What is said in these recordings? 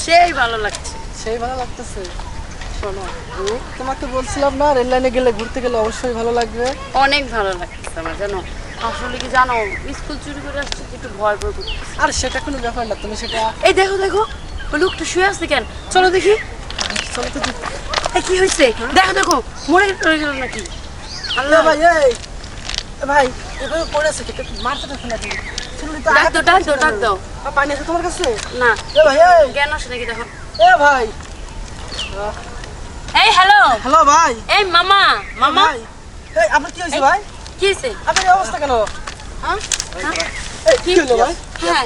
সেই ভালো লাগছে। সেই ভালো লাগতেছে। শোনো, তোমাকে বলছিলাম না রেল লাইনে গেলে ঘুরতে গেলে অবশ্যই ভালো লাগবে। অনেক ভালো লাগতেছে আমার, জানো আসলে কি জানো, স্কুল চুরি করে আসছে, একটু ভয় ভয় করতেছে। আর সেটা কোনো ব্যাপার না, তুমি সেটা এই দেখো দেখো, ওই লোকটা শুয়ে আছে কেন? চলো দেখি। চলো তো। এই কি হয়েছে? দেখো দেখো, মরে গেল নাকি? আল্লাহ ভাই, এই ভাই এভাবে পড়ে আছে, মারতে দেখো না তুমি। ডাক দাও, ডাক দাও, ডাক দাও। পানি আছে তোমার কাছে? না। এ ভাই, এই জ্ঞান আসে নাকি দেখো। এ ভাই। এই হ্যালো। হ্যালো ভাই। এই মামা, মামা। ভাই, এই আপনার কি হয়েছে ভাই? কি হয়েছে? আপনার এই অবস্থা কেন? হ্যাঁ? এই কি হলো ভাই? হ্যাঁ,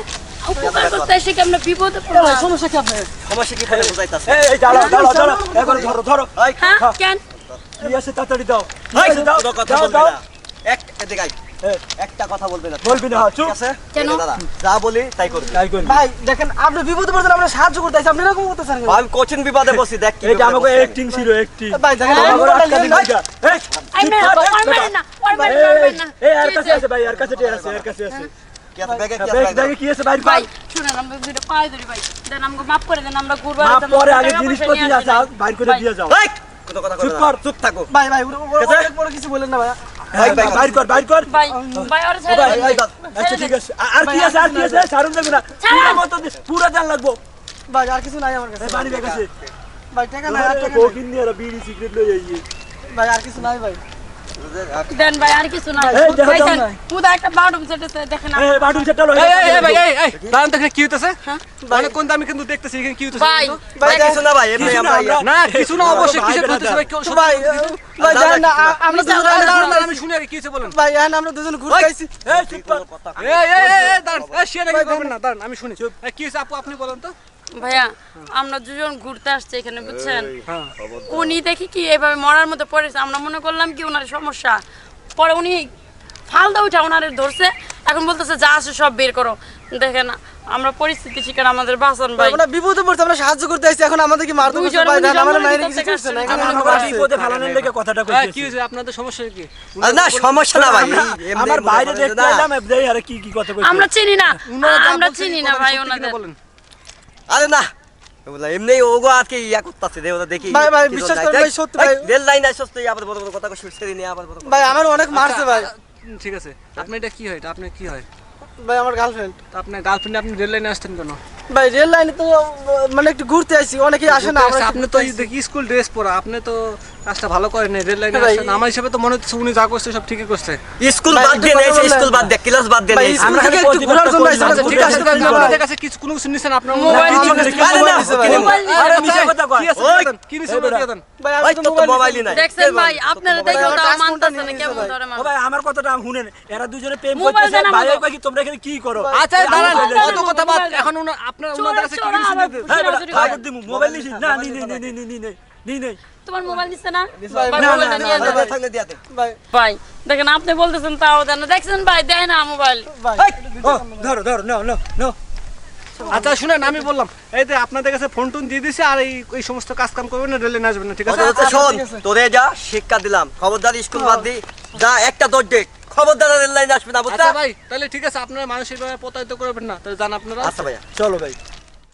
উপকার করতে এসে কি আমরা বিপদে এ পড়লাম? ভাই, সমস্যা কি আপনার? সমস্যা কি করে বুঝাইতাছে? এই দাঁড়াও দাঁড়াও দাঁড়াও একবার ধরো ধরো হ্যাঁ, কেন? কি আছে তাড়াতাড়ি দাও এই দাও কোনো কথা দাও বলবি দাও না। এদিকে আয়। একটা কথা বলবি না। বলবি না, চুপ। ঠিক আছে? কেন? এই দাদা, যা বলি তাই করবি। তাই করবি। ভাই দেখেন, আপনি বিপদে পড়ছেন, আমরা সাহায্য করতে আইছি, আপনি এরকম করতেছেন কেন? আমি কঠিন বিপদে বসি, দেখ কি এটা বিপদে আমাকে বসি। অ্যাক্টিং ছিল অ্যাক্টিং ভাই দেখেন, হ্যাঁ, আমার আমার মোবাইলটা আটকা নিয়ে দিন যান। এই আই মেরে না, ওর মেরে না, ওর মেরে না, ওর মেরে না। এই আর কি কাছে হয়েছে? আছে ভাই, আর কাছে আছে, আর কাছে আছে কি আছে ব্যাগে, কি আছে ব্যাগ ব্যাগে? ব্যাগে কি আছে বাইরে ভাই কর শুনেন, আমরা দুটো পায়ে ধরি ভাই, দেন আমাকে মাফ করে দেন, আমরা ঘুরবো। মা পরে আগে জিনিসপত্র আছে বাইরে করে দিয়ে যাও এই, কোনো কথা চুপ কইবে কর। না। চুপ থাকো। ভাই ভাই, ঠিক আছে? অনেক বড় কিছু বলেন না ভাই। বাইরে কর বাইরে কর ভাই ভাই ওর ছেড়ে ভাই, দেন। এই দাদা, আচ্ছা ঠিক আছে আর কি আছে, আর কি আছে সারুন দেবে না ছাড়ুন। পুরো মতো পুরো জান লাগবো ভাই আর কিছু নাই আমার কাছে। এই বাড়ি ব্যাগ আছে ভাই টাকা নাই, আর টাকা নাই। কোকিন দিয়ে বিড়ি সিগারেট লই যাইয়ে ভাই আর কিছু নাই ভাই। দেন ভাই, আর কিছু না। এই দেখো ভাই দাও দেন, না। মুদা একটা বাথরুম সেট আছে, দেখেন না। এই বাটুন সেটা লই দাঁড়ান দেখে কি হইতেছে? হ্যাঁ? অনেক কোন আমি কিন্তু দেখতেছি এখানে কি হইতেছে ভাই ভাই কিছু না ভাই, এমনি কিছু না, আমরা আমরা- না কিছু না, অবশ্যই ভাই কিছু বেটা করতেছে ভাই, কেউ তো ভাই ভাই জানেন না, আমরা দুজন আমি শুনি আর কি হইছে বলেন। ভাই এখন আমরা দুজন ঘুরতে আইছি। এই চুপ কর এই দাঁড়ান, সে নাকি করবেন না, দাঁড়ান আমি শুনি। কি হইছে আপু, আপনি বলেন তো। ভাইয়া, আমরা দুজন ঘুরতে আসছি এখানে, বুঝছেন? হ্যাঁ। উনি দেখি কি এভাবে মরার মতো পড়েছে, আমরা মনে করলাম কি ওনার সমস্যা। পরে উনি ফালদা উঠা ওনারে ধরছে, এখন বলতেছে যা আছে সব বের করো। দেখেন আমরা পরিস্থিতি শিকার, আমাদের বাঁচান ভাই। আমরা বিপদে পড়ছি, আমরা সাহায্য করতে আইছি, এখন আমাদের কি মারতে বসে? দুইজন ভাই দুইজন আমার মিলে মাইরে করতে কিছু করছে না, গেছে। এখানে আমরা আমাকে আমার মারছে। বিপদে ফেলানোর লেগে কথাটা হ্যাঁ, কি কইতেছি হইছে আপনাদের সমস্যা কি? আরে না সমস্যা না ভাই, এমনি আমার মনে বাইরে করেন দেখতে না। এলাম দেই আর কি কি কথা কইছে আমরা চিনি না, উনারা যা আমরা বলছে, চিনি কি না বলেন, ভাই সত্যি কিনা ওনাদের। বলেন। আরে না বলে এমনি ওগো আজকে ইয়া করতেছে, দেওদা দেখি ভাই, ভাই, কি বিশ্বাস জন্য করেন নাই। ভাই, সত্যি ভাই। রেল লাইন নাই সত্যি, আবার বড় বড় কথা কই সুস্থি নিয়ে আবার বড় কথা। ভাই আমার অনেক মারছে ভাই। ঠিক আছে, আপনি এটা কি হয়, এটা আপনি কি হয়? ভাই আমার গার্লফ্রেন্ড। তা আপনার গার্লফ্রেন্ড আপনি রেল লাইনে আসতেন কেন? ভাই রেল লাইনে তো মানে একটু ঘুরতে আইছি, অনেকেই আসে না, আমরা একটু আপনি তো ঘুরতে আইছি। দেখি স্কুল ড্রেস পরা, আপনি তো কাজটা ভালো করেন নাই, রেল লাইনে ভাই, আসছেন। আমার হিসাবে তো মনে হচ্ছে উনি যা করছে সব ঠিকই করছে। স্কুল ভাই, বাদ দিয়ে একটু নেই, কথা বললেন। স্কুল বাদ দিয়ে ক্লাস বাদ দিয়ে ভাই, নেই। স্কুল আমরা থেকে খালি একটু ঘোরার জন্য আইছি, আমরা আচ্ছা, ঘুরতে ঠিক আসি আছে, না, ভাই। আপনাদের কাছে কিছু কোনো কিছু নিছেন আপনার মোবাইল মোবাইল নিছে। আরে না, নিছে ভাই। কিনে মোবাইল নিছে। আরে মিছা কথা কয় কি আছে ওই, দেন, কি নিছেন দিয়ে দেন। ভাই ওই আমি তো তো মোবাইলই নাই। দেখছেন ভাই, আপনারা দেখেও আমার তো টাচ ফোনটা মানতেছে নিয়ে না, নিছে কেমন ভাই। ধরে ও মানুষ। ভাই আমার কথাটা শুনেন, এরা দুজনে প্রেম মোবাইল করতেছে, দেন ভাই আমাকে। কই কি তোমরা এখানে কি করো? আচ্ছা দাঁড়ান, মোবাইল দেন, অত কথা বাদ, মোবাইল দেন। এখন আপনার ওনাদের কাছে কি কিছু দিয়ে দেন। হ্যাঁ বেটা চুরি খবর করেন। দিমু মোবাইল নিছিস না নি নি নি নি নি নি নি নি তোমার মোবাইল নিচ্ছে না? ভাই, ভাই, না, মোবাইলটা না, নিয়ে না, যাবে। মোবাইল থাকলে দিয়া দে। ভাই ভাই দেখেন, আপনি বলতেছেন তাও দেন না। দেখছেন ভাই, দেয় না মোবাইল। ভাই ও ধরো ধরো নো নো নো আচ্ছা শুনেন, আমি বললাম এই যে আপনাদের কাছে ফোন টোন দিয়ে দিছে, আর এই সমস্ত কাজ কাম করবেন না, রেলে আসবেন না, ঠিক আছে? কথা হচ্ছে আচ্ছা, শোন, ঠিক আছে। তোরে যা শিক্ষা দিলাম, খবরদার স্কুল বাদ দি, যা একটা দৌড় দে, খবরদার রেল লাইন আসবে না, বুঝছা? আচ্ছা ভাই, তাহলে ঠিক আছে, আপনারা মানসিকভাবে প্রতারিত করবেন না, তাহলে জান আপনারা। আচ্ছা ভাইয়া। চলো ভাই